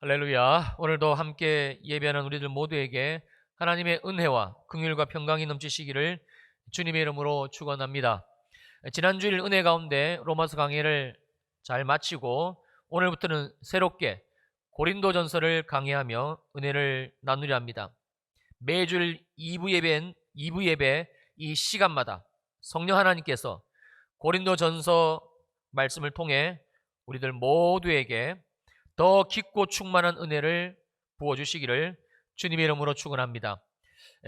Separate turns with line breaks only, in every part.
할렐루야. 오늘도 함께 예배하는 우리들 모두에게 하나님의 은혜와 긍휼과 평강이 넘치시기를 주님의 이름으로 축원합니다. 지난주일 은혜 가운데 로마서 강해를 잘 마치고 오늘부터는 새롭게 고린도전서를 강해하며 은혜를 나누려 합니다. 매주일 2부 예배 이 시간마다 성령 하나님께서 고린도전서 말씀을 통해 우리들 모두에게 더 깊고 충만한 은혜를 부어주시기를 주님의 이름으로 축원합니다.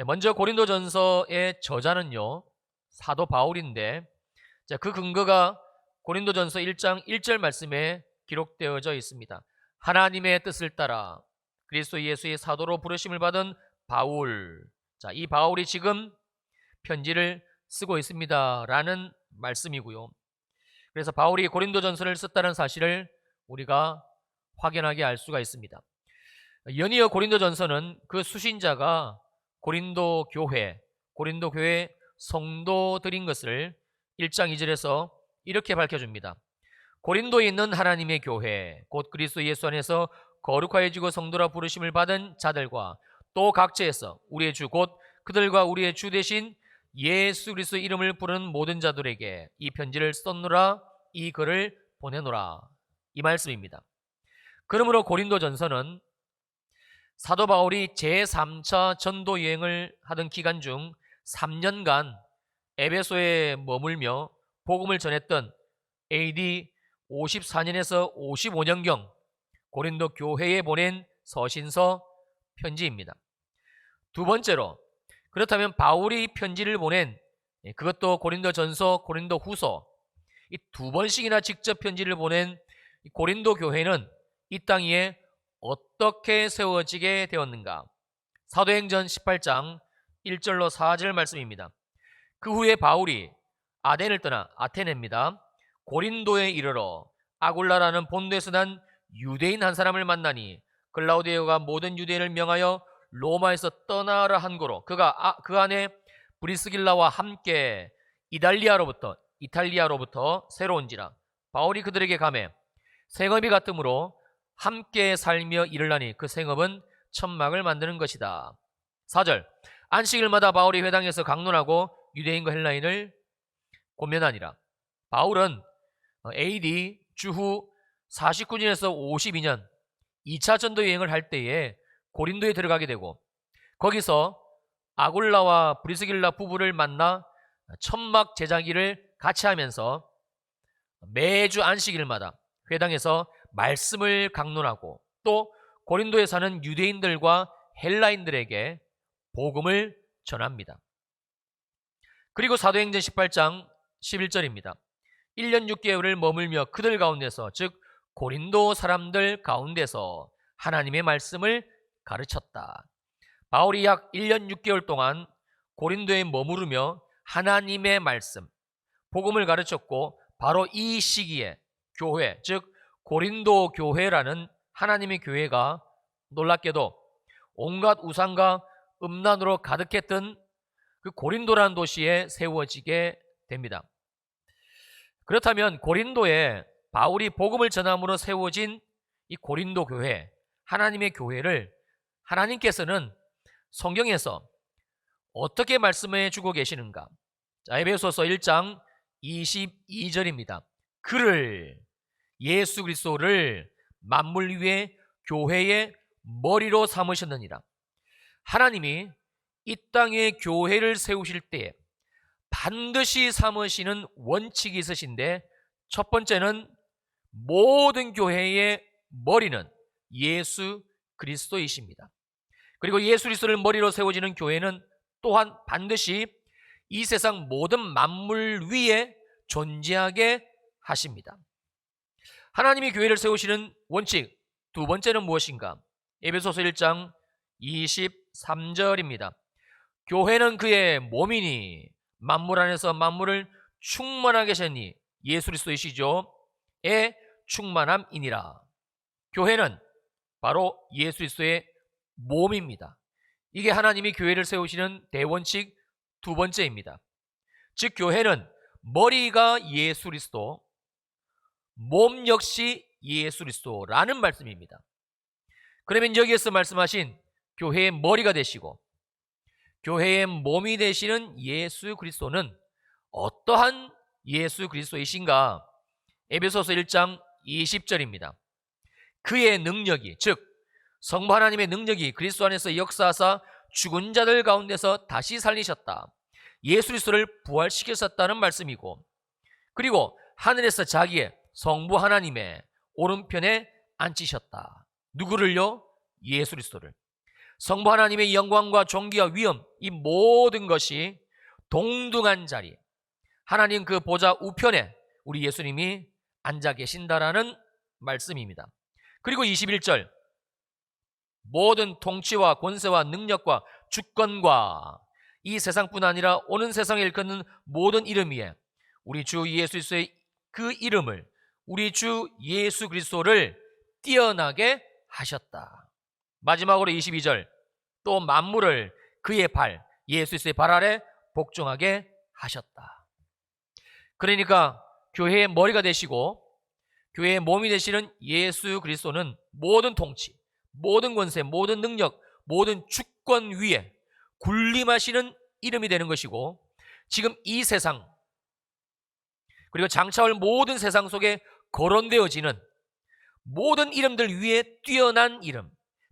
먼저 고린도전서의 저자는요, 사도 바울인데, 그 근거가 고린도전서 1장 1절 말씀에 기록되어져 있습니다. 하나님의 뜻을 따라 그리스도 예수의 사도로 부르심을 받은 바울. 이 바울이 지금 편지를 쓰고 있습니다 라는 말씀이고요. 그래서 바울이 고린도전서를 썼다는 사실을 우리가 확연하게 알 수가 있습니다. 연이어 고린도전서는 그 수신자가 고린도 교회 성도들인 것을 1장 2절에서 이렇게 밝혀줍니다. 고린도에 있는 하나님의 교회 곧 그리스도 예수 안에서 거룩하여지고 성도라 부르심을 받은 자들과 또 각처에서 우리의 주 곧 그들과 우리의 주 대신 예수 그리스도 이름을 부르는 모든 자들에게 이 편지를 썼노라, 이 글을 보내노라, 이 말씀입니다. 그러므로 고린도전서는 사도 바울이 제3차 전도 여행을 하던 기간 중 3년간 에베소에 머물며 복음을 전했던 AD 54년에서 55년경 고린도 교회에 보낸 서신서 편지입니다. 두 번째로, 그렇다면 바울이 편지를 보낸 그것도 고린도전서, 고린도후서 이 두 번씩이나 직접 편지를 보낸 고린도 교회는 이 땅 위에 어떻게 세워지게 되었는가? 사도행전 18장 1절로 4절 말씀입니다. 그 후에 바울이 아덴을 떠나 아테네입니다. 고린도에 이르러 아굴라라는 본도에서 난 유대인 한 사람을 만나니 글라우디오가 모든 유대인을 명하여 로마에서 떠나라 한 고로 그가 그 안에 브리스길라와 함께 이탈리아로부터 새로 온지라. 바울이 그들에게 가매 생업이 같으므로 함께 살며 일을하니 그 생업은 천막을 만드는 것이다. 4절, 안식일마다 바울이 회당에서 강론하고 유대인과 헬라인을 권면하니라. 바울은 AD 주후 49년에서 52년 2차 전도 여행을 할 때에 고린도에 들어가게 되고 거기서 아굴라와 브리스길라 부부를 만나 천막 제자기를 같이 하면서 매주 안식일마다 회당에서 말씀을 강론하고 또 고린도에 사는 유대인들과 헬라인들에게 복음을 전합니다. 그리고 사도행전 18장 11절입니다. 1년 6개월을 머물며 그들 가운데서 즉 고린도 사람들 가운데서 하나님의 말씀을 가르쳤다. 바울이 약 1년 6개월 동안 고린도에 머무르며 하나님의 말씀, 복음을 가르쳤고 바로 이 시기에 교회, 즉 고린도 교회라는 하나님의 교회가 놀랍게도 온갖 우상과 음란으로 가득했던 그 고린도라는 도시에 세워지게 됩니다. 그렇다면 고린도에 바울이 복음을 전함으로 세워진 이 고린도 교회, 하나님의 교회를 하나님께서는 성경에서 어떻게 말씀해 주고 계시는가? 에베소서 1장 22절입니다. 그를, 예수 그리스도를 만물 위에 교회의 머리로 삼으셨느니라. 하나님이 이 땅에 교회를 세우실 때에 반드시 삼으시는 원칙이 있으신데 첫 번째는 모든 교회의 머리는 예수 그리스도이십니다. 그리고 예수 그리스도를 머리로 세워지는 교회는 또한 반드시 이 세상 모든 만물 위에 존재하게 하십니다. 하나님이 교회를 세우시는 원칙 두 번째는 무엇인가? 에베소서 1장 23절입니다. 교회는 그의 몸이니 만물 안에서 만물을 충만하게 하시니 예수 그리스도이시죠. 의 충만함이니라. 교회는 바로 예수 그리스도의 몸입니다. 이게 하나님이 교회를 세우시는 대원칙 두 번째입니다. 즉 교회는 머리가 예수 그리스도, 몸 역시 예수 그리스도라는 말씀입니다. 그러면 여기에서 말씀하신 교회의 머리가 되시고 교회의 몸이 되시는 예수 그리스도는 어떠한 예수 그리스도이신가? 에베소서 1장 20절입니다. 그의 능력이, 즉 성부 하나님의 능력이 그리스도 안에서 역사하사 죽은 자들 가운데서 다시 살리셨다. 예수 그리스도를 부활시켰었다는 말씀이고, 그리고 하늘에서 자기의 성부 하나님의 오른편에 앉히셨다. 누구를요? 예수 그리스도를. 성부 하나님의 영광과 존귀와 위엄, 이 모든 것이 동등한 자리, 하나님 그 보좌 우편에 우리 예수님이 앉아 계신다라는 말씀입니다. 그리고 21절, 모든 통치와 권세와 능력과 주권과 이 세상뿐 아니라 오는 세상에 일컫는 모든 이름 위에 우리 주 예수 그리스도의 그 이름을, 우리 주 예수 그리스도를 뛰어나게 하셨다. 마지막으로 22절, 또 만물을 그의 발, 예수 그리스도의 발 아래 복종하게 하셨다. 그러니까 교회의 머리가 되시고 교회의 몸이 되시는 예수 그리스도는 모든 통치, 모든 권세, 모든 능력, 모든 주권 위에 군림하시는 이름이 되는 것이고, 지금 이 세상 그리고 장차올 모든 세상 속에 거론되어지는 모든 이름들 위에 뛰어난 이름,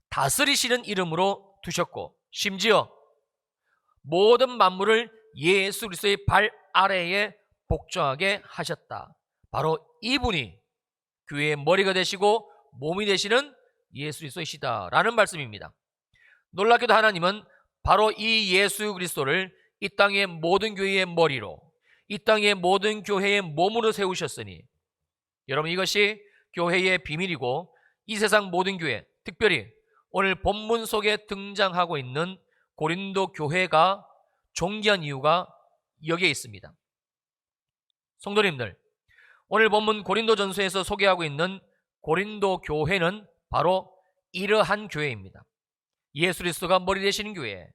다스리시는 이름으로 두셨고, 심지어 모든 만물을 예수 그리스도의 발 아래에 복종하게 하셨다. 바로 이분이 교회의 머리가 되시고 몸이 되시는 예수 그리스도이시다라는 말씀입니다. 놀랍게도 하나님은 바로 이 예수 그리스도를 이 땅의 모든 교회의 머리로, 이 땅의 모든 교회의 몸으로 세우셨으니, 여러분 이것이 교회의 비밀이고, 이 세상 모든 교회, 특별히 오늘 본문 속에 등장하고 있는 고린도 교회가 존귀한 이유가 여기에 있습니다. 성도님들, 오늘 본문 고린도전서에서 소개하고 있는 고린도 교회는 바로 이러한 교회입니다. 예수 그리스도가 머리 되시는 교회,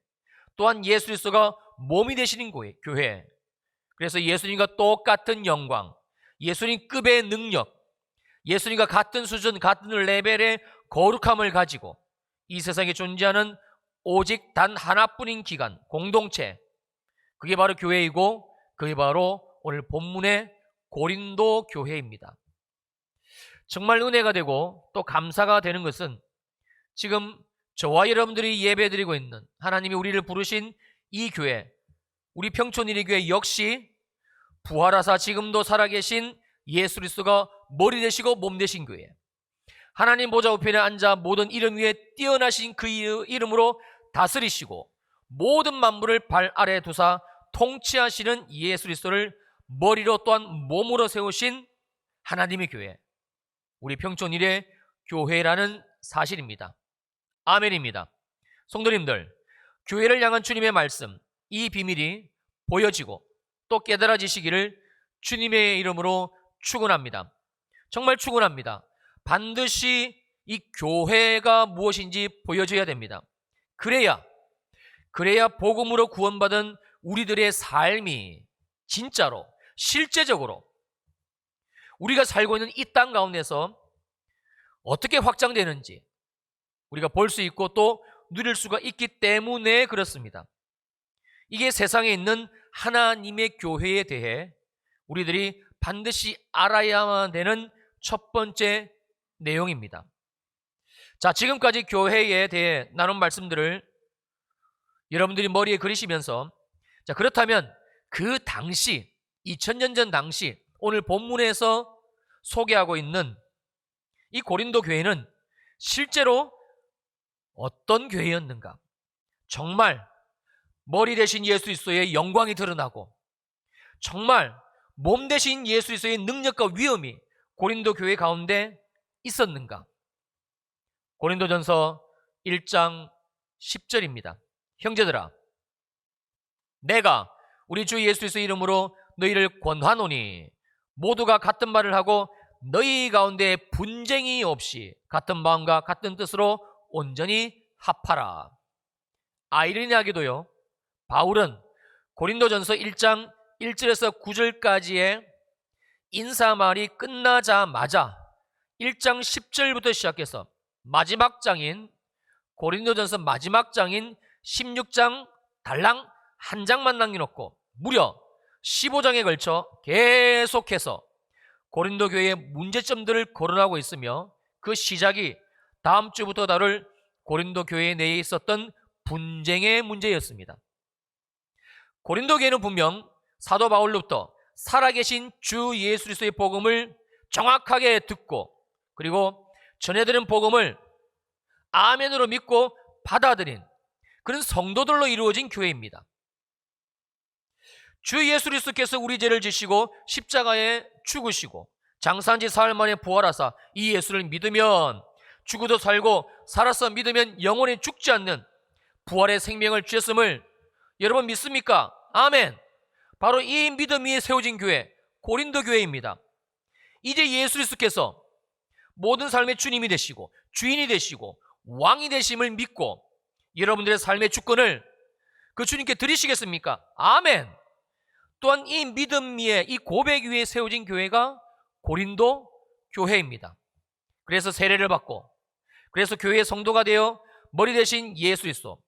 또한 예수 그리스도가 몸이 되시는 교회. 그래서 예수님과 똑같은 영광, 예수님급의 능력, 예수님과 같은 수준, 같은 레벨의 거룩함을 가지고 이 세상에 존재하는 오직 단 하나뿐인 기관, 공동체, 그게 바로 교회이고, 그게 바로 오늘 본문의 고린도 교회입니다. 정말 은혜가 되고 또 감사가 되는 것은 지금 저와 여러분들이 예배드리고 있는 하나님이 우리를 부르신 이 교회, 우리 평촌일의교회 역시 부활하사 지금도 살아계신 예수 그리스도가 머리 되시고 몸 되신 교회, 하나님 보좌 우편에 앉아 모든 이름 위에 뛰어나신 그 이름으로 다스리시고 모든 만물을 발 아래 두사 통치하시는 예수 그리스도를 머리로 또한 몸으로 세우신 하나님의 교회, 우리 평촌일의 교회라는 사실입니다. 아멘입니다. 성도님들, 교회를 향한 주님의 말씀, 이 비밀이 보여지고 또 깨달아지시기를 주님의 이름으로 축원합니다. 정말 축원합니다. 반드시 이 교회가 무엇인지 보여줘야 됩니다. 그래야 복음으로 구원받은 우리들의 삶이 진짜로 실제적으로 우리가 살고 있는 이 땅 가운데서 어떻게 확장되는지 우리가 볼 수 있고 또 누릴 수가 있기 때문에 그렇습니다. 이게 세상에 있는 하나님의 교회에 대해 우리들이 반드시 알아야만 되는 첫 번째 내용입니다. 자, 지금까지 교회에 대해 나눈 말씀들을 여러분들이 머리에 그리시면서, 자, 그렇다면 그 당시 2000년 전 당시 오늘 본문에서 소개하고 있는 이 고린도 교회는 실제로 어떤 교회였는가? 정말 머리 대신 예수 그리스도의 영광이 드러나고 정말 몸 대신 예수 그리스도의 능력과 위엄이 고린도 교회 가운데 있었는가? 고린도전서 1장 10절입니다. 형제들아, 내가 우리 주 예수 그리스도의 이름으로 너희를 권하노니 모두가 같은 말을 하고 너희 가운데 분쟁이 없이 같은 마음과 같은 뜻으로 온전히 합하라. 아이러니하게도요, 바울은 고린도전서 1장 1절에서 9절까지의 인사말이 끝나자마자 1장 10절부터 시작해서 마지막 장인 고린도전서 마지막 장인 16장 달랑 한 장만 남겨놓고 무려 15장에 걸쳐 계속해서 고린도 교회의 문제점들을 거론하고 있으며 그 시작이 다음 주부터 다룰 고린도 교회 내에 있었던 분쟁의 문제였습니다. 고린도 교회는 분명 사도 바울로부터 살아계신 주 예수 그리스도의 복음을 정확하게 듣고 그리고 전해드린 복음을 아멘으로 믿고 받아들인 그런 성도들로 이루어진 교회입니다. 주 예수 그리스도께서 우리 죄를 지시고 십자가에 죽으시고 장사한 지 사흘 만에 부활하사 이 예수를 믿으면 죽어도 살고 살아서 믿으면 영원히 죽지 않는 부활의 생명을 주셨음을 여러분 믿습니까? 아멘. 바로 이 믿음 위에 세워진 교회 고린도 교회입니다. 이제 예수 그리스도께서 모든 삶의 주님이 되시고 주인이 되시고 왕이 되심을 믿고 여러분들의 삶의 주권을 그 주님께 드리시겠습니까? 아멘. 또한 이 믿음 위에 이 고백 위에 세워진 교회가 고린도 교회입니다. 그래서 세례를 받고 그래서 교회의 성도가 되어 머리 대신 예수 그리스도,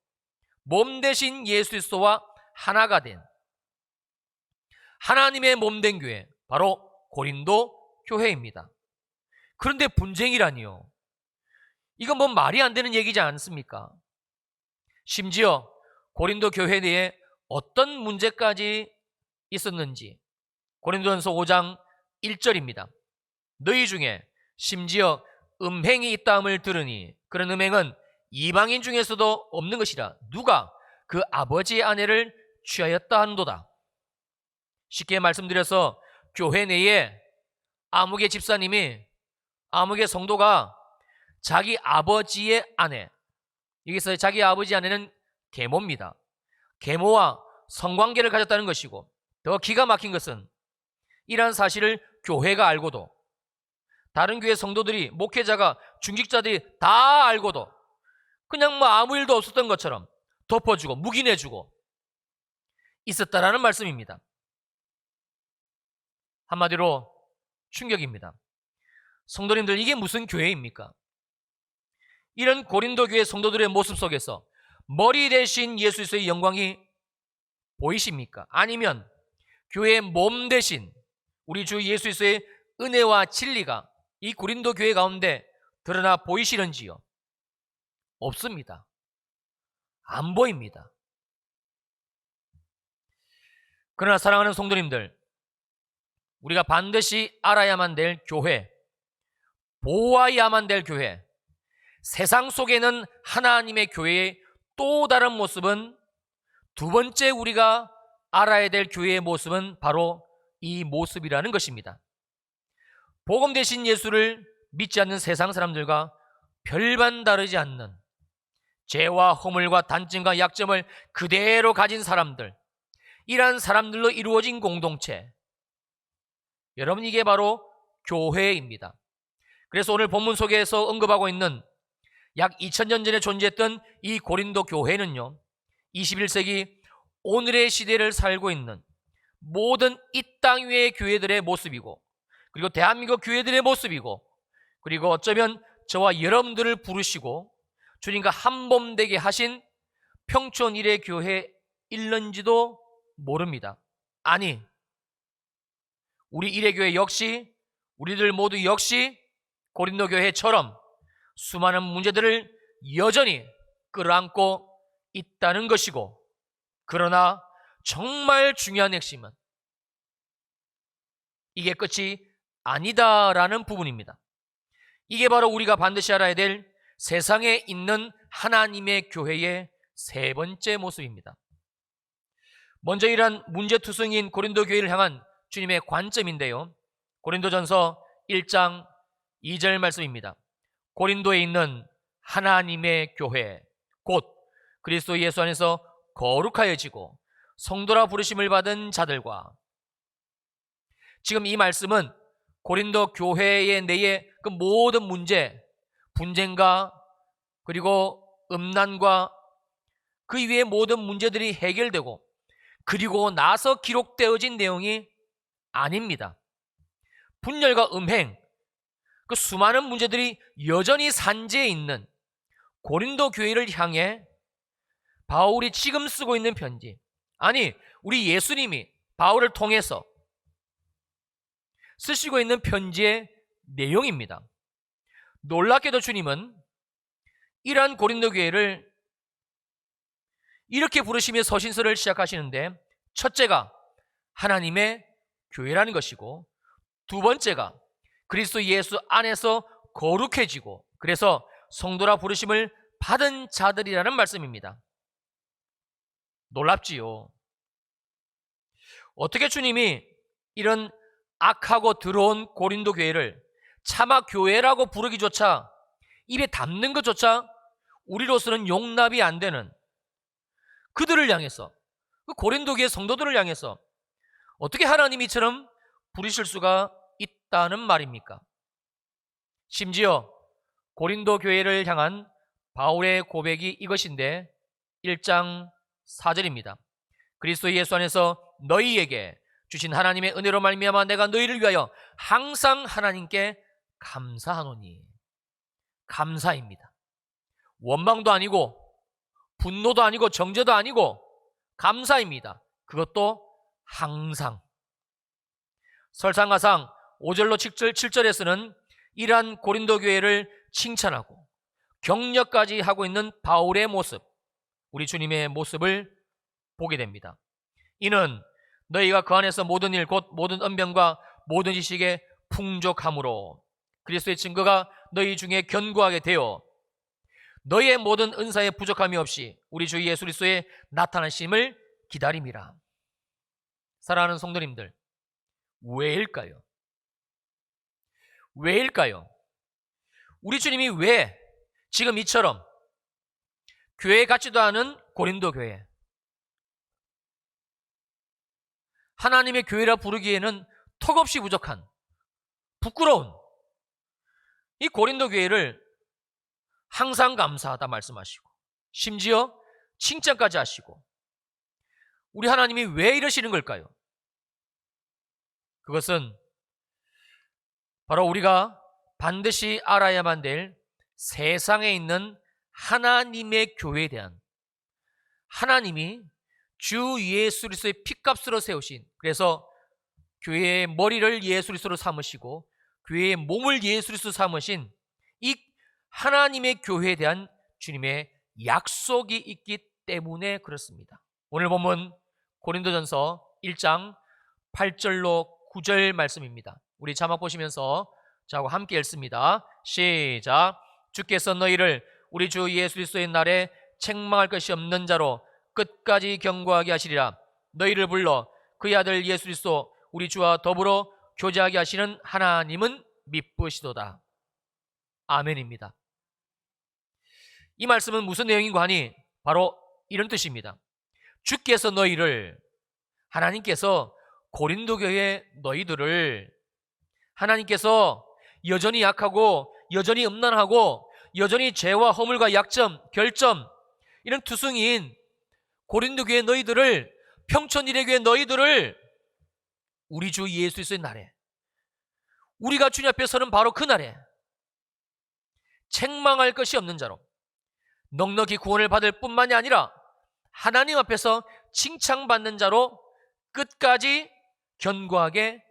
몸 대신 예수 그리스도와 하나가 된 하나님의 몸 된 교회 바로 고린도 교회입니다. 그런데 분쟁이라니요. 이건 뭐 말이 안 되는 얘기지 않습니까? 심지어 고린도 교회 내에 어떤 문제까지 있었는지 고린도전서 5장 1절입니다. 너희 중에 심지어 음행이 있다함을 들으니 그런 음행은 이방인 중에서도 없는 것이라 누가 그 아버지의 아내를 취하였다 한도다. 쉽게 말씀드려서 교회 내에 아무개 집사님이 아무개 성도가 자기 아버지의 아내, 여기서 자기 아버지 아내는 계모입니다. 계모와 성관계를 가졌다는 것이고 더 기가 막힌 것은 이러한 사실을 교회가 알고도 다른 교회 성도들이 목회자가 중직자들이 다 알고도 그냥 뭐 아무 일도 없었던 것처럼 덮어주고 묵인해주고 있었다라는 말씀입니다. 한마디로 충격입니다. 성도님들 이게 무슨 교회입니까? 이런 고린도 교회 성도들의 모습 속에서 머리 대신 예수 그리스도의 영광이 보이십니까? 아니면 교회의 몸 대신 우리 주 예수 그리스도의 은혜와 진리가 이 고린도 교회 가운데 드러나 보이시는지요? 없습니다. 안 보입니다. 그러나 사랑하는 성도님들, 우리가 반드시 알아야만 될 교회, 보아야만 될 교회, 세상 속에는 하나님의 교회의 또 다른 모습은 두 번째 우리가 알아야 될 교회의 모습은 바로 이 모습이라는 것입니다. 복음 대신 예수를 믿지 않는 세상 사람들과 별반 다르지 않는 죄와 허물과 단점과 약점을 그대로 가진 사람들, 이러한 사람들로 이루어진 공동체, 여러분 이게 바로 교회입니다. 그래서 오늘 본문 속에서 언급하고 있는 약 2000년 전에 존재했던 이 고린도 교회는요 21세기 오늘의 시대를 살고 있는 모든 이 땅 위의 교회들의 모습이고 그리고 대한민국 교회들의 모습이고 그리고 어쩌면 저와 여러분들을 부르시고 주님과 한몸되게 하신 평촌 일의 교회일는지도 모릅니다. 아니, 우리 일의 역시 우리들 모두 역시 고린도 교회처럼 수많은 문제들을 여전히 끌어안고 있다는 것이고, 그러나 정말 중요한 핵심은 이게 끝이 아니다라는 부분입니다. 이게 바로 우리가 반드시 알아야 될 세상에 있는 하나님의 교회의 세 번째 모습입니다. 먼저 이러한 문제투성이인 고린도 교회를 향한 주님의 관점인데요, 고린도전서 1장 2절 말씀입니다. 고린도에 있는 하나님의 교회 곧 그리스도 예수 안에서 거룩하여지고 성도라 부르심을 받은 자들과, 지금 이 말씀은 고린도 교회의 내의 그 모든 문제, 분쟁과 그리고 음란과 그 이외의 모든 문제들이 해결되고 그리고 나서 기록되어진 내용이 아닙니다. 분열과 음행, 그 수많은 문제들이 여전히 산재해 있는 고린도 교회를 향해 바울이 지금 쓰고 있는 편지, 아니 우리 예수님이 바울을 통해서 쓰시고 있는 편지의 내용입니다. 놀랍게도 주님은 이러한 고린도 교회를 이렇게 부르시며 서신서를 시작하시는데, 첫째가 하나님의 교회라는 것이고, 두 번째가 그리스도 예수 안에서 거룩해지고 그래서 성도라 부르심을 받은 자들이라는 말씀입니다. 놀랍지요. 어떻게 주님이 이런 악하고 더러운 고린도 교회를 차마 교회라고 부르기조차, 입에 담는 것조차 우리로서는 용납이 안 되는 그들을 향해서, 그 고린도 교회 성도들을 향해서 어떻게 하나님이 이처럼 부르실 수가 있다는 말입니까? 심지어 고린도 교회를 향한 바울의 고백이 이것인데 1장 4절입니다. 그리스도 예수 안에서 너희에게 주신 하나님의 은혜로 말미암아 내가 너희를 위하여 항상 하나님께 감사하노니. 감사입니다. 원망도 아니고 분노도 아니고 정죄도 아니고 감사입니다. 그것도 항상. 설상가상 5절로 7절에서는 이러한 고린도 교회를 칭찬하고 격려까지 하고 있는 바울의 모습, 우리 주님의 모습을 보게 됩니다. 이는 너희가 그 안에서 모든 일 곧 모든 언변과 모든 지식에 풍족함으로 그리스도의 증거가 너희 중에 견고하게 되어 너희의 모든 은사에 부족함이 없이 우리 주 예수 그리스도의 나타나심을 기다림이라. 사랑하는 성도님들, 왜일까요? 왜일까요? 우리 주님이 왜 지금 이처럼 교회 같지도 않은 고린도 교회, 하나님의 교회라 부르기에는 턱없이 부족한 부끄러운 이 고린도 교회를 항상 감사하다 말씀하시고 심지어 칭찬까지 하시고, 우리 하나님이 왜 이러시는 걸까요? 그것은 바로 우리가 반드시 알아야만 될 세상에 있는 하나님의 교회에 대한, 하나님이 주 예수 그리스도의 피값으로 세우신, 그래서 교회의 머리를 예수 그리스도로 삼으시고 교회의 몸을 예수 그리스도로 삼으신 이 하나님의 교회에 대한 주님의 약속이 있기 때문에 그렇습니다. 오늘 본문 고린도전서 1장 8절로 9절 말씀입니다. 우리 자막 보시면서 저하고 함께 읽습니다. 시작. 주께서 너희를 우리 주 예수 그리스도의 날에 책망할 것이 없는 자로 끝까지 견고하게 하시리라. 너희를 불러 그의 아들 예수 그리스도 우리 주와 더불어 교제하게 하시는 하나님은 미쁘시도다. 아멘입니다. 이 말씀은 무슨 내용인가 하니 바로 이런 뜻입니다. 주께서 너희를, 하나님께서 고린도 교회 너희들을, 하나님께서 여전히 약하고 여전히 음란하고 여전히 죄와 허물과 약점, 결점, 이런 투성이인 고린도 교회 너희들을, 평촌일의 교회 너희들을 우리 주 예수 그리스도의 날에, 우리가 주님 앞에 서는 바로 그 날에 책망할 것이 없는 자로 넉넉히 구원을 받을 뿐만이 아니라 하나님 앞에서 칭찬받는 자로 끝까지 견고하게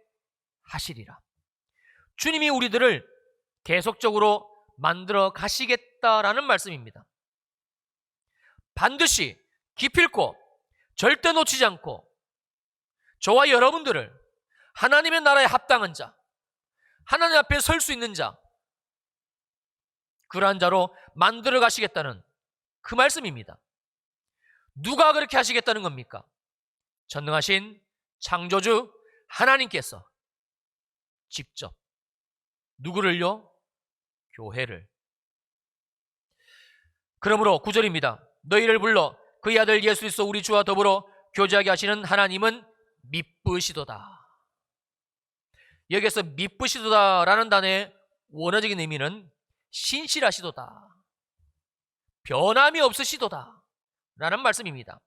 하시리라. 주님이 우리들을 계속적으로 만들어 가시겠다라는 말씀입니다. 반드시 기필코 절대 놓치지 않고 저와 여러분들을 하나님의 나라에 합당한 자, 하나님 앞에 설 수 있는 자, 그러한 자로 만들어 가시겠다는 그 말씀입니다. 누가 그렇게 하시겠다는 겁니까? 전능하신 창조주 하나님께서 직접 누구를요? 교회를. 그러므로 9절입니다. 너희를 불러 그의 아들 예수 그리스도 우리 주와 더불어 교제하게 하시는 하나님은 미쁘시도다. 여기에서 미쁘시도다라는 단어의 원어적인 의미는 신실하시도다, 변함이 없으시도다 라는 말씀입니다.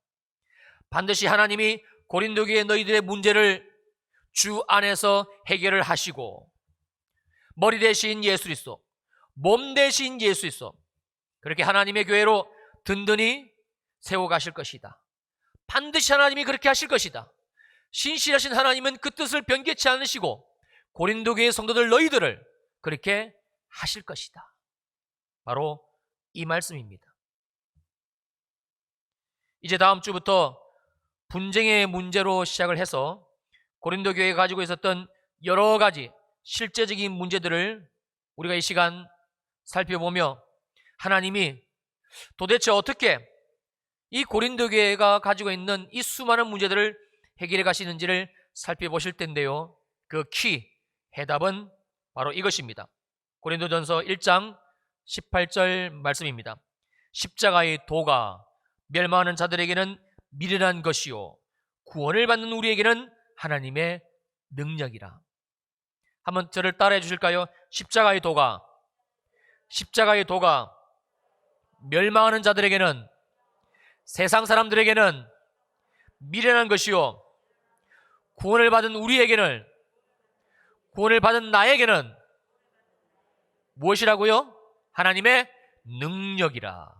반드시 하나님이 고린도 교회 너희들의 문제를 주 안에서 해결을 하시고, 머리 대신 예수 그리스도, 몸 대신 예수 그리스도, 그렇게 하나님의 교회로 든든히 세워가실 것이다. 반드시 하나님이 그렇게 하실 것이다. 신실하신 하나님은 그 뜻을 변개치 않으시고 고린도 교회 성도들 너희들을 그렇게 하실 것이다. 바로 이 말씀입니다. 이제 다음 주부터 분쟁의 문제로 시작을 해서 고린도 교회가 가지고 있었던 여러 가지 실제적인 문제들을 우리가 이 시간 살펴보며 하나님이 도대체 어떻게 이 고린도 교회가 가지고 있는 이 수많은 문제들을 해결해 가시는지를 살펴보실 텐데요. 그 해답은 바로 이것입니다. 고린도전서 1장 18절 말씀입니다. 십자가의 도가 멸망하는 자들에게는 미련한 것이요 구원을 받는 우리에게는 하나님의 능력이라. 한번 저를 따라해 주실까요? 십자가의 도가 멸망하는 자들에게는, 세상 사람들에게는 미련한 것이요 구원을 받은 우리에게는, 구원을 받은 나에게는 무엇이라고요? 하나님의 능력이라.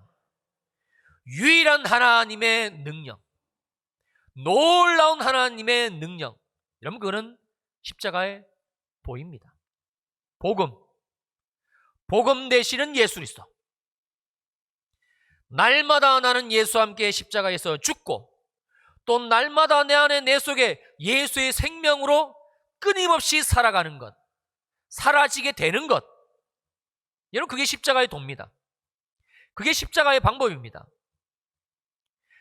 유일한 하나님의 능력, 놀라운 하나님의 능력. 여러분, 그거는 십자가의 도입니다. 복음 되시는 예수 그리스도. 날마다 나는 예수와 함께 십자가에서 죽고 또 날마다 내 안에 내 속에 예수의 생명으로 끊임없이 살아가는 것, 사라지게 되는 것. 여러분, 그게 십자가의 도입니다. 그게 십자가의 방법입니다.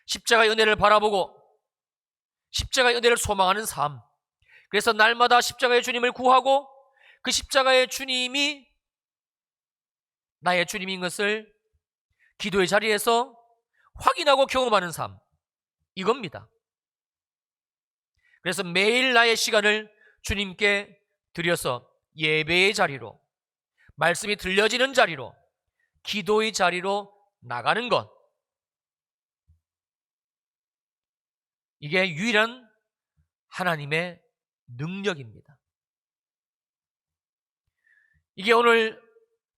십자가의 은혜를 바라보고 십자가의 은혜를 소망하는 삶. 그래서 날마다 십자가의 주님을 구하고 그 십자가의 주님이 나의 주님인 것을 기도의 자리에서 확인하고 경험하는 삶. 이겁니다. 그래서 매일 나의 시간을 주님께 드려서 예배의 자리로, 말씀이 들려지는 자리로, 기도의 자리로 나가는 것. 이게 유일한 하나님의 능력입니다. 이게 오늘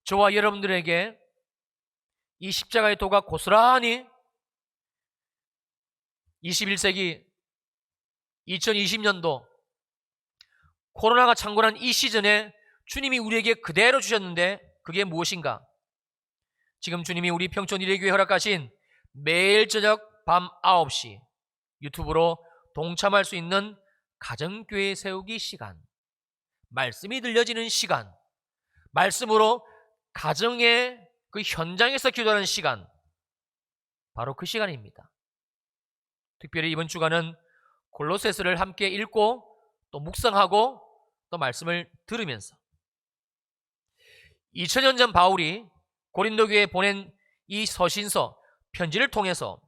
저와 여러분들에게 이 십자가의 도가 고스란히 21세기 2020년도 코로나가 창궐한 이 시즌에 주님이 우리에게 그대로 주셨는데 그게 무엇인가? 지금 주님이 우리 평촌 일회교회 허락하신 매일 저녁 밤 9시 유튜브로 동참할 수 있는 가정교회 세우기 시간, 말씀이 들려지는 시간, 말씀으로 가정의 그 현장에서 기도하는 시간, 바로 그 시간입니다. 특별히 이번 주간은 골로새서를 함께 읽고 또 묵상하고 또 말씀을 들으면서 2000년 전 바울이 고린도 교회에 보낸 이 서신서, 편지를 통해서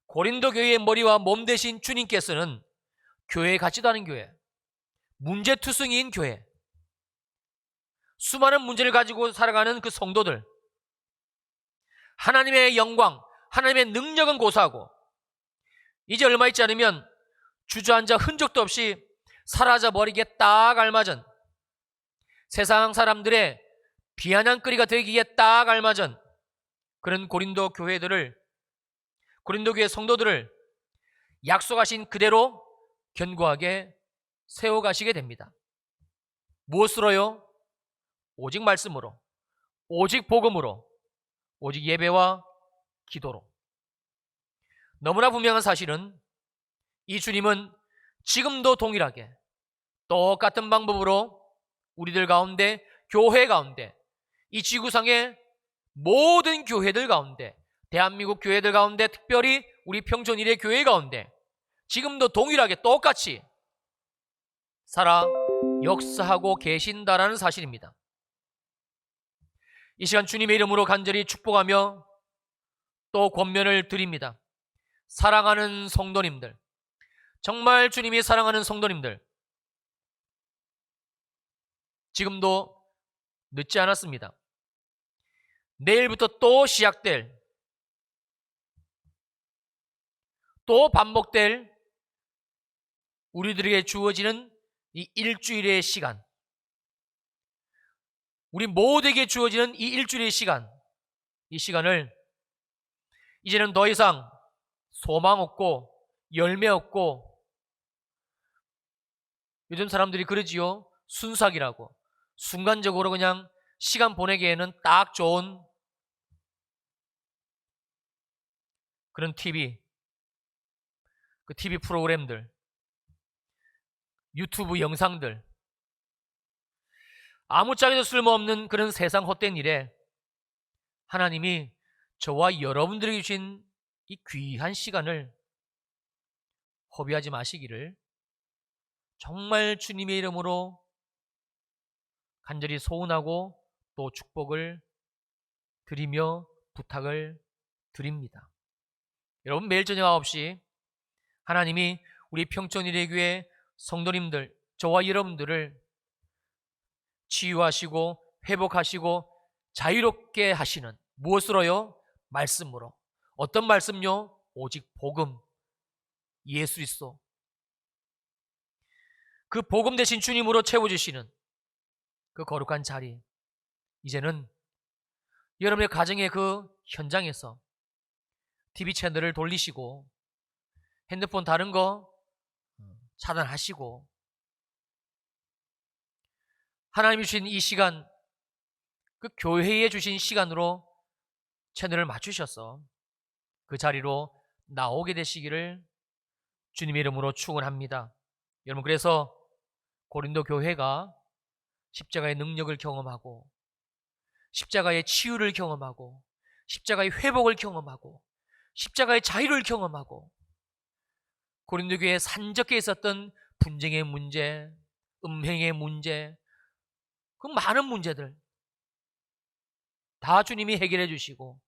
고린도 교회의 머리와 몸 대신 주님께서는 교회에 같지도 않은 교회, 문제투성이인 교회, 수많은 문제를 가지고 살아가는 그 성도들, 하나님의 영광, 하나님의 능력은 고사하고 이제 얼마 있지 않으면 주저앉아 흔적도 없이 사라져버리기에 딱 알맞은, 세상 사람들의 비아냥거리가 되기에 딱 알맞은 그런 고린도 교회들을, 고린도 교회 성도들을 약속하신 그대로 견고하게 세워가시게 됩니다. 무엇으로요? 오직 말씀으로, 오직 복음으로, 오직 예배와 기도로. 너무나 분명한 사실은 이 주님은 지금도 동일하게 똑같은 방법으로 우리들 가운데, 교회 가운데, 이 지구상의 모든 교회들 가운데, 대한민국 교회들 가운데, 특별히 우리 평촌 일회 교회 가운데 지금도 동일하게 똑같이 살아 역사하고 계신다라는 사실입니다. 이 시간 주님의 이름으로 간절히 축복하며 또 권면을 드립니다. 사랑하는 성도님들, 정말 주님이 사랑하는 성도님들, 지금도 늦지 않았습니다. 내일부터 또 시작될, 또 반복될 우리들에게 주어지는 이 일주일의 시간, 우리 모두에게 주어지는 이 일주일의 시간, 이 시간을 이제는 더 이상 소망 없고 열매 없고, 요즘 사람들이 그러지요. 순삭이라고. 순간적으로 그냥 시간 보내기에는 딱 좋은 그런 그 TV 프로그램들, 유튜브 영상들, 아무짝에도 쓸모없는 그런 세상 헛된 일에 하나님이 저와 여러분들에게 주신 이 귀한 시간을 허비하지 마시기를 정말 주님의 이름으로 간절히 소원하고 또 축복을 드리며 부탁을 드립니다. 여러분, 매일 저녁 9시 하나님이 우리 평촌일의교회 성도님들, 저와 여러분들을 치유하시고 회복하시고 자유롭게 하시는, 무엇으로요? 말씀으로. 어떤 말씀요? 오직 복음, 예수 그리스도. 그 복음 대신 주님으로 채워주시는 그 거룩한 자리, 이제는 여러분의 가정의 그 현장에서 TV 채널을 돌리시고 핸드폰 다른 거 차단하시고 하나님이 주신 이 시간, 그 교회에 주신 시간으로 채널을 맞추셔서 그 자리로 나오게 되시기를 주님의 이름으로 축원합니다. 여러분, 그래서 고린도 교회가 십자가의 능력을 경험하고 십자가의 치유를 경험하고 십자가의 회복을 경험하고 십자가의 자유를 경험하고 고린도 교회에 산적해 있었던 분쟁의 문제, 음행의 문제, 그 많은 문제들 다 주님이 해결해 주시고,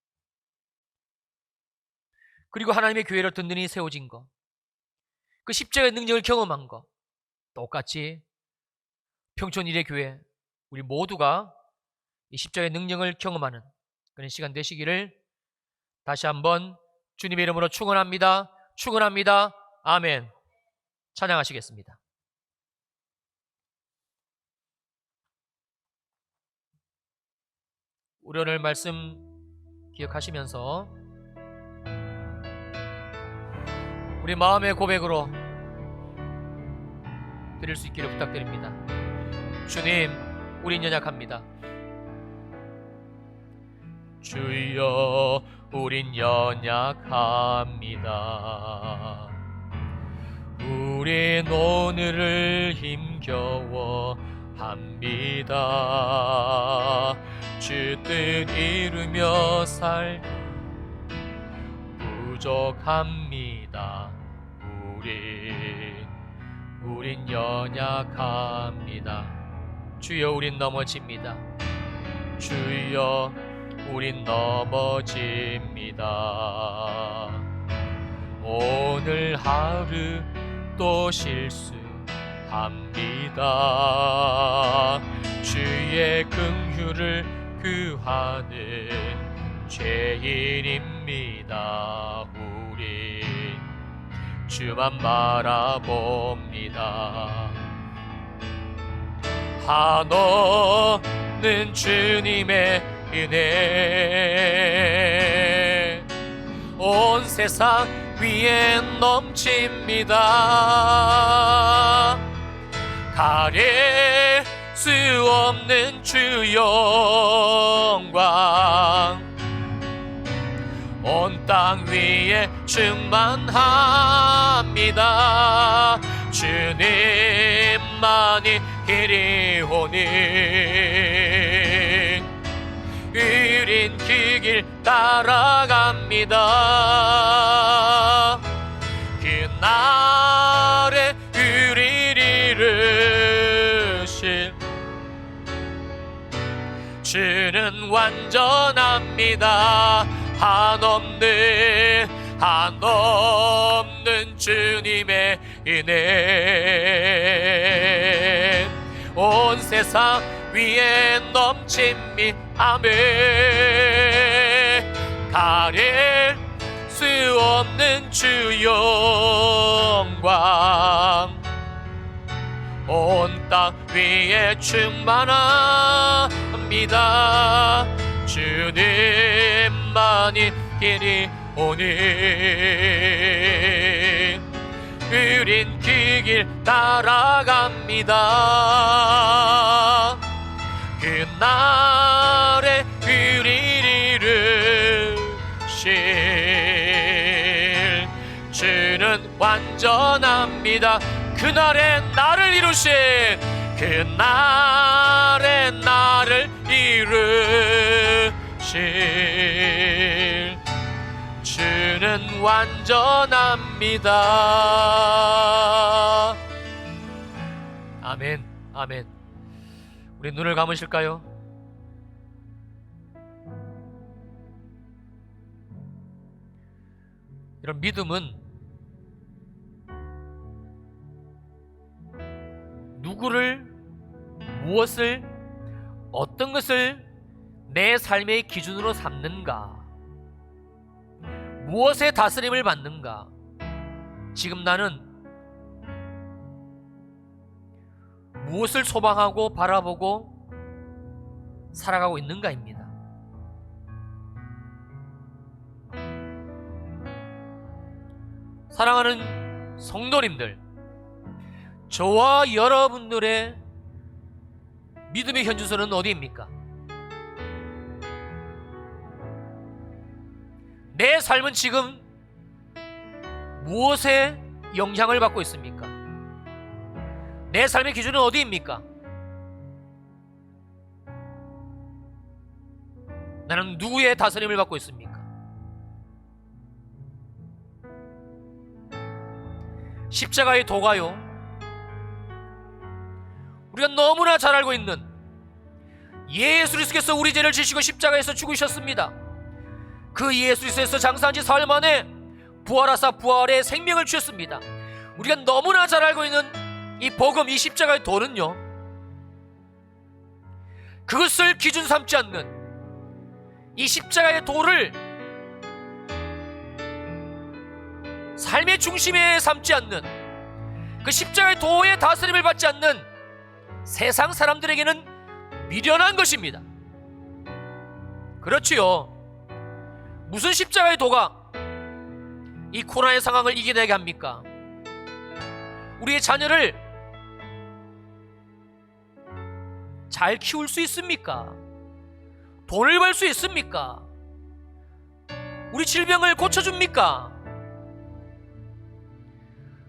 그리고 하나님의 교회를 든든히 세워진 것, 그 십자가의 능력을 경험한 것, 똑같이 평촌일의 교회 우리 모두가 이 십자가의 능력을 경험하는 그런 시간 되시기를 다시 한번 주님의 이름으로 축원합니다. 축원합니다. 아멘. 찬양하시겠습니다. 우리 오늘 말씀 기억하시면서 우리 마음의 고백으로 드릴 수 있기를 부탁드립니다. 주님, 우린 연약합니다. 주여, 우린 연약합니다. 우린 오늘을 힘겨워 합니다. 주 뜻 이루며 살 부족합니다. 우린 연약합니다. 주여, 우린 넘어집니다. 주여, 우린 넘어집니다. 오늘 하루 또 실수합니다. 주의 긍휼을 구하는 죄인입니다. 우린 주만 바라봅니다. 한없는 주님의 은혜 온 세상 위에 넘칩니다. 가릴 수 없는 주 영광 온 땅 위에 충만합니다. 주님만이 길이오니 우린 그 길 따라갑니다. 그날에 우리를 이루실 주는 완전합니다. 한없는 주님의 은혜 온 세상 위에 넘칩니다. 아멘. 가릴 수 없는 주 영광 온 땅 위에 충만합니다. 나갑니다. 주님만이 길이 오니 우린 그 길 따라갑니다. 그날에 우리를 이루실 주는 완전합니다. 그날에 나를 이루신 그날에 나를 이루실 주는 완전합니다. 아멘, 아멘. 우리 눈을 감으실까요? 이런 믿음은 누구를, 무엇을, 어떤 것을 내 삶의 기준으로 삼는가, 무엇에 다스림을 받는가. 지금 나는 무엇을 소망하고 바라보고 살아가고 있는가입니다. 사랑하는 성도님들, 저와 여러분들의 믿음의 현주소는 어디입니까? 내 삶은 지금 무엇에 영향을 받고 있습니까? 내 삶의 기준은 어디입니까? 나는 누구의 다스림을 받고 있습니까? 십자가의 도가요, 우리가 너무나 잘 알고 있는 예수 그리스도께서 우리 죄를 지시고 십자가에서 죽으셨습니다. 그 예수 그리스도에서 장사한 지 사흘 만에 부활하사 부활의 생명을 주셨습니다. 우리가 너무나 잘 알고 있는 이 복음, 이 십자가의 도는요, 그것을 기준 삼지 않는 이 십자가의 도를 삶의 중심에 삼지 않는, 그 십자가의 도의 다스림을 받지 않는 세상 사람들에게는 미련한 것입니다. 그렇지요. 무슨 십자가의 도가 이 코로나의 상황을 이겨내게 합니까? 우리의 자녀를 잘 키울 수 있습니까? 돈을 벌 수 있습니까? 우리 질병을 고쳐줍니까?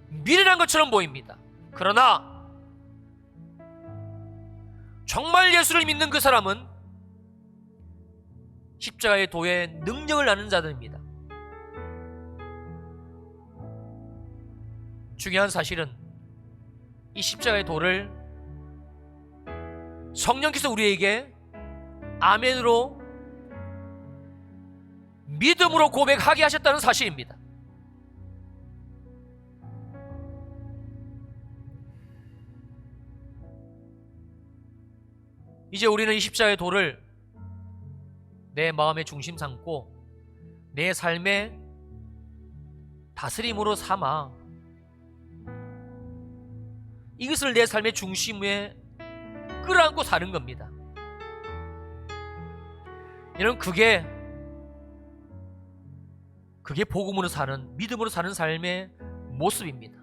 미련한 것처럼 보입니다. 그러나 정말 예수를 믿는 그 사람은 십자가의 도의 능력을 아는 자들입니다. 중요한 사실은 이 십자가의 도를 성령께서 우리에게 아멘으로 믿음으로 고백하게 하셨다는 사실입니다. 이제 우리는 이 십자가의 도를 내 마음의 중심 삼고 내 삶의 다스림으로 삼아 이것을 내 삶의 중심에 끌어안고 사는 겁니다. 여러분, 그게 복음으로 사는, 믿음으로 사는 삶의 모습입니다.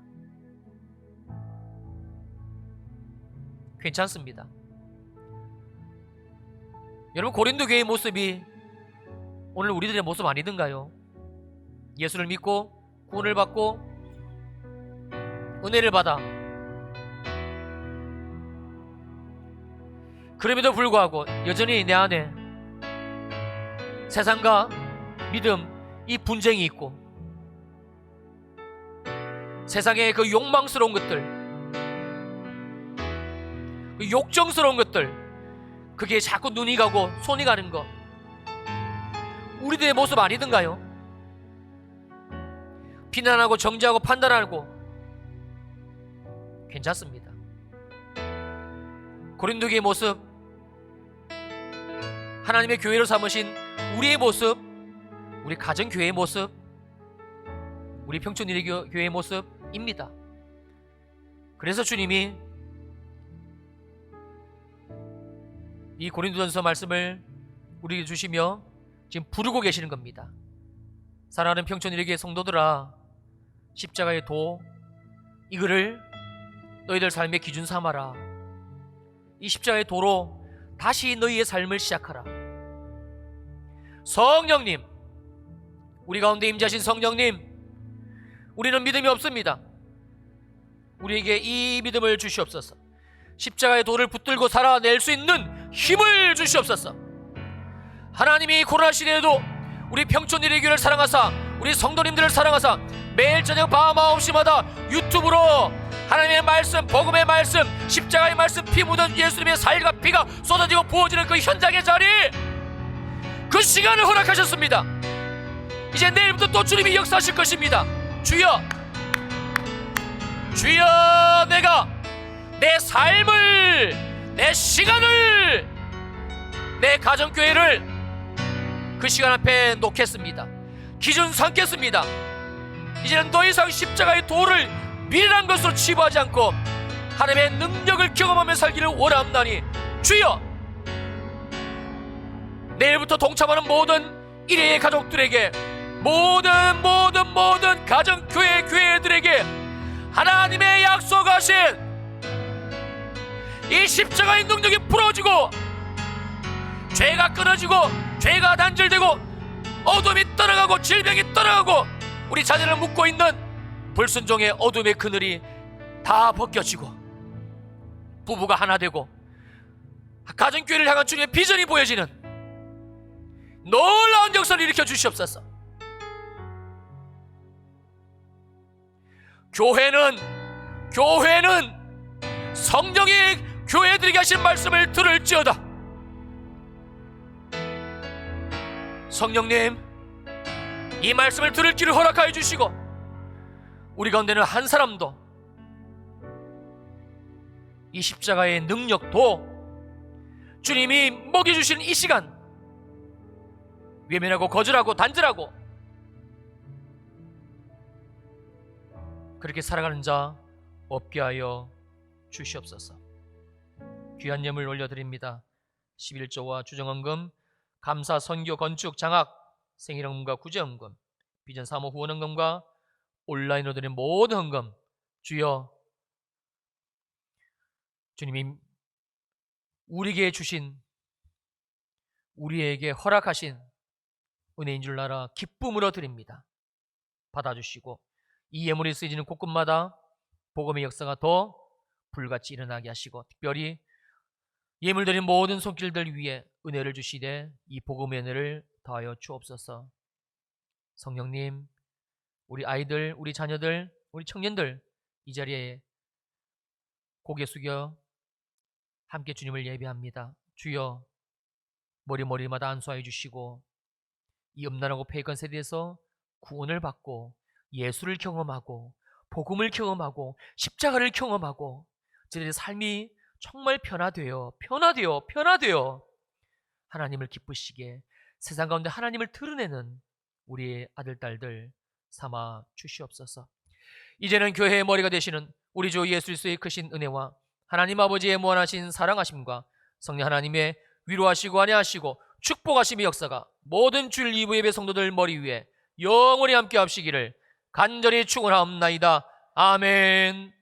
괜찮습니다. 여러분, 고린도 교회의 모습이 오늘 우리들의 모습 아니던가요? 예수를 믿고 구원을 받고 은혜를 받아 그럼에도 불구하고 여전히 내 안에 세상과 믿음, 이 분쟁이 있고 세상의 그 욕망스러운 것들, 그 욕정스러운 것들, 그게 자꾸 눈이 가고 손이 가는 것, 우리들의 모습 아니던가요? 비난하고 정죄하고 판단하고 괜찮습니다. 고린도 교회의 모습, 하나님의 교회로 삼으신 우리의 모습, 우리 가정교회의 모습, 우리 평촌일교회의 모습입니다. 그래서 주님이 이 고린도전서 말씀을 우리에게 주시며 지금 부르고 계시는 겁니다. 사랑하는 평촌일교회 성도들아, 십자가의 도, 이거를 너희들 삶의 기준 삼아라. 이 십자가의 도로 다시 너희의 삶을 시작하라. 성령님, 우리 가운데 임재하신 성령님, 우리는 믿음이 없습니다. 우리에게 이 믿음을 주시옵소서. 십자가의 도를 붙들고 살아낼 수 있는 힘을 주시옵소서. 하나님이 코로나 시대에도 우리 평촌일교회를 사랑하사, 우리 성도님들을 사랑하사 매일 저녁 밤 9시마다 유튜브로 하나님의 말씀, 복음의 말씀, 십자가의 말씀, 피 묻은 예수님의 살과 피가 쏟아지고 부어지는 그 현장의 자리, 그 시간을 허락하셨습니다. 이제 내일부터 또 주님이 역사하실 것입니다. 주여, 주여, 내가 내 삶을, 내 시간을, 내 가정교회를 그 시간 앞에 놓겠습니다. 기준 삼겠습니다. 이제는 더 이상 십자가의 도를 미련한 것으로 치부하지 않고 하나님의 능력을 경험하며 살기를 원합나니, 주여, 내일부터 동참하는 모든 일회의 가족들에게, 모든 가정교회 교회들에게 하나님의 약속하신 이 십자가의 능력이 풀어지고 죄가 끊어지고 죄가 단절되고 어둠이 떠나가고 질병이 떠나가고 우리 자녀를 묶고 있는 불순종의 어둠의 그늘이 다 벗겨지고 부부가 하나 되고 가정교회를 향한 주님의 비전이 보여지는 놀라운 역사를 일으켜 주시옵소서. 교회는 성령이 교회들에게 하신 말씀을 들을지어다. 성령님, 이 말씀을 들을 길을 허락하여 주시고 우리 가운데는 한 사람도 이 십자가의 능력도 주님이 먹여주시는 이 시간 외면하고 거절하고 단절하고 그렇게 살아가는 자 없게 하여 주시옵소서. 귀한 예물 올려드립니다. 11조와 주정헌금, 감사, 선교, 건축, 장학, 생일헌금과 구제헌금, 비전 사모 후원헌금과 온라인으로 드린 모든 헌금, 주여, 주님이 우리에게 주신, 우리에게 허락하신 은혜인 줄 알아 기쁨으로 드립니다. 받아주시고 이 예물이 쓰여지는 곳곳마다 복음의 역사가 더 불같이 일어나게 하시고 특별히 예물 드린 모든 손길들 위에 은혜를 주시되 이 복음의 은혜를 더하여 주옵소서. 성령님, 우리 아이들, 우리 자녀들, 우리 청년들 이 자리에 고개 숙여 함께 주님을 예배합니다. 주여, 머리마다 안수하여 주시고 이 음란하고 패건 세대에서 구원을 받고 예수를 경험하고 복음을 경험하고 십자가를 경험하고 저들의 삶이 정말 변화되어 하나님을 기쁘시게 세상 가운데 하나님을 드러내는 우리의 아들, 딸들 삼아 주시옵소서. 이제는 교회의 머리가 되시는 우리 주 예수 그리스도의 크신 은혜와 하나님 아버지의 무한하신 사랑하심과 성령 하나님의 위로하시고 안위하시고 축복하심의 역사가 모든 주일 2부 예배 성도들 머리 위에 영원히 함께 하시기를 간절히 축원하옵나이다. 아멘.